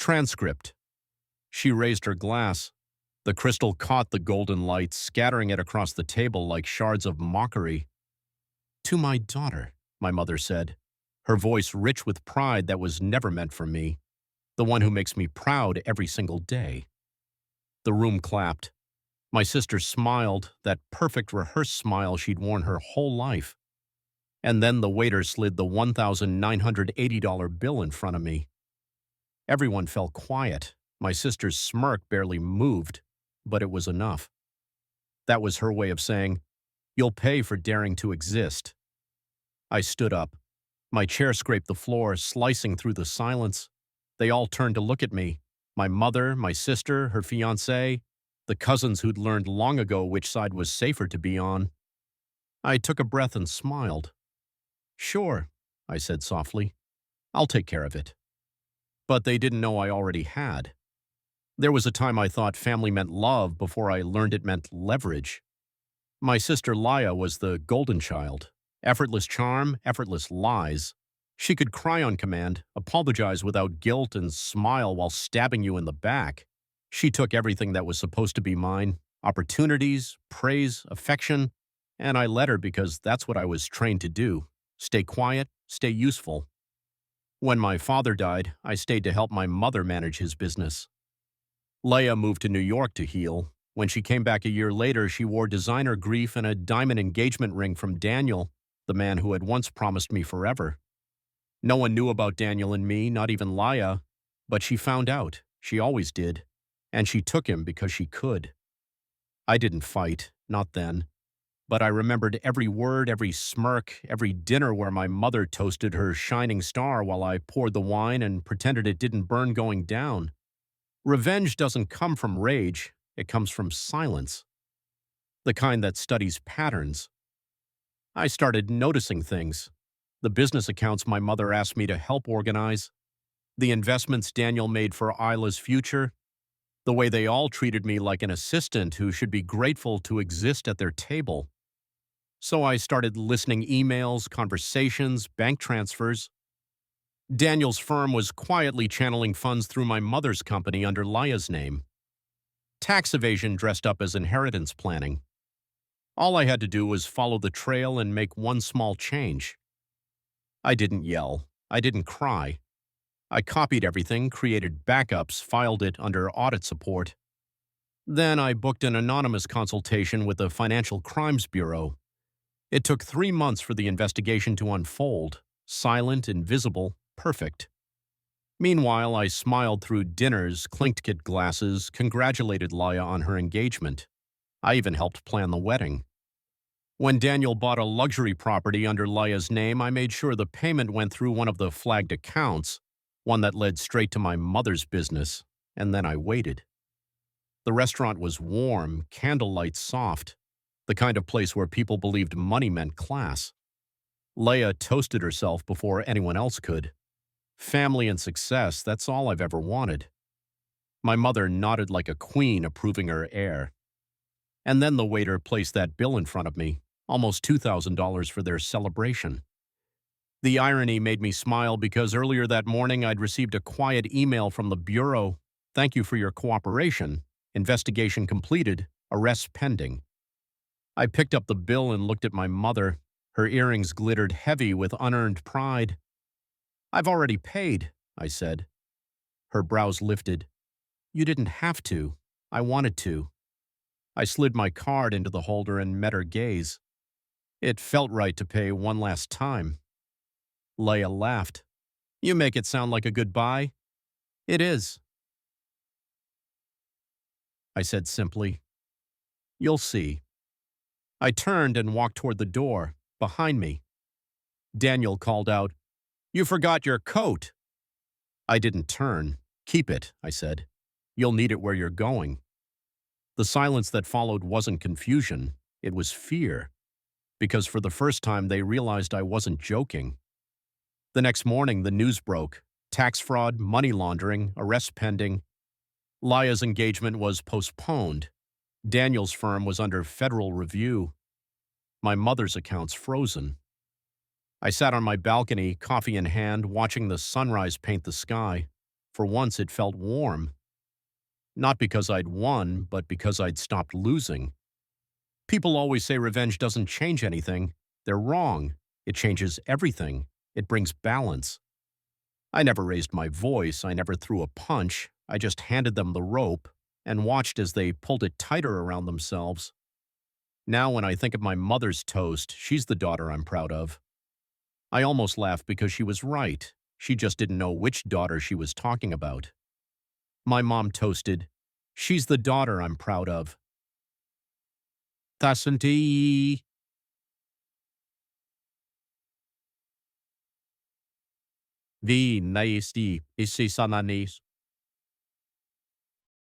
Transcript. She raised her glass. The crystal caught the golden light, scattering it across the table like shards of mockery. "To my daughter," my mother said, her voice rich with pride that was never meant for me, the one who makes me proud every single day. The room clapped. My sister smiled, that perfect rehearsed smile she'd worn her whole life. And then the waiter slid the $1,980 bill in front of me. Everyone fell quiet. My sister's smirk barely moved, but it was enough. That was her way of saying, "You'll pay for daring to exist." I stood up. My chair scraped the floor, slicing through the silence. They all turned to look at me. My mother, my sister, her fiancé, the cousins who'd learned long ago which side was safer to be on. I took a breath and smiled. "Sure," I said softly. "I'll take care of it." But they didn't know I already had. There was a time I thought family meant love before I learned it meant leverage. My sister Laya was the golden child. Effortless charm, effortless lies. She could cry on command, apologize without guilt, and smile while stabbing you in the back. She took everything that was supposed to be mine, opportunities, praise, affection, and I let her because that's what I was trained to do. Stay quiet, stay useful. When my father died, I stayed to help my mother manage his business. Leia moved to New York to heal. When she came back a year later, she wore designer grief and a diamond engagement ring from Daniel, the man who had once promised me forever. No one knew about Daniel and me, not even Leia, but she found out. She always did. And she took him because she could. I didn't fight, not then. But I remembered every word, every smirk, every dinner where my mother toasted her shining star while I poured the wine and pretended it didn't burn going down. Revenge doesn't come from rage, it comes from silence. The kind that studies patterns. I started noticing things. The business accounts my mother asked me to help organize, the investments Daniel made for Isla's future, the way they all treated me like an assistant who should be grateful to exist at their table. So I started listening emails, conversations, bank transfers. Daniel's firm was quietly channeling funds through my mother's company under Laya's name. Tax evasion dressed up as inheritance planning. All I had to do was follow the trail and make one small change. I didn't yell. I didn't cry. I copied everything, created backups, filed it under audit support. Then I booked an anonymous consultation with the Financial Crimes Bureau. It took 3 months for the investigation to unfold, silent, invisible, perfect. Meanwhile, I smiled through dinners, clinked kit glasses, congratulated Laya on her engagement. I even helped plan the wedding. When Daniel bought a luxury property under Laya's name, I made sure the payment went through one of the flagged accounts, one that led straight to my mother's business, and then I waited. The restaurant was warm, candlelight soft, the kind of place where people believed money meant class. Leia toasted herself before anyone else could. Family and success, that's all I've ever wanted. My mother nodded like a queen approving her heir. And then the waiter placed that bill in front of me, almost $2,000 for their celebration. The irony made me smile because earlier that morning I'd received a quiet email from the Bureau. "Thank you for your cooperation. Investigation completed. Arrests pending." I picked up the bill and looked at my mother. Her earrings glittered heavy with unearned pride. "I've already paid," I said. Her brows lifted. "You didn't have to. I wanted to." I slid my card into the holder and met her gaze. It felt right to pay one last time. Leia laughed. "You make it sound like a goodbye." "It is," I said simply. "You'll see." I turned and walked toward the door, behind me. Daniel called out, "You forgot your coat." I didn't turn. "Keep it," I said. "You'll need it where you're going." The silence that followed wasn't confusion. It was fear. Because for the first time they realized I wasn't joking. The next morning the news broke. Tax fraud, money laundering, arrests pending. Laya's engagement was postponed. Daniel's firm was under federal review. My mother's accounts frozen. I sat on my balcony, coffee in hand, watching the sunrise paint the sky. For once, it felt warm. Not because I'd won, but because I'd stopped losing. People always say revenge doesn't change anything. They're wrong. It changes everything. It brings balance. I never raised my voice. I never threw a punch. I just handed them the rope and watched as they pulled it tighter around themselves. Now, when I think of my mother's toast, she's the daughter I'm proud of. I almost laughed because she was right. She just didn't know which daughter she was talking about. My mom toasted, "She's the daughter I'm proud of." Tasanti. Vi naisti isi sananis.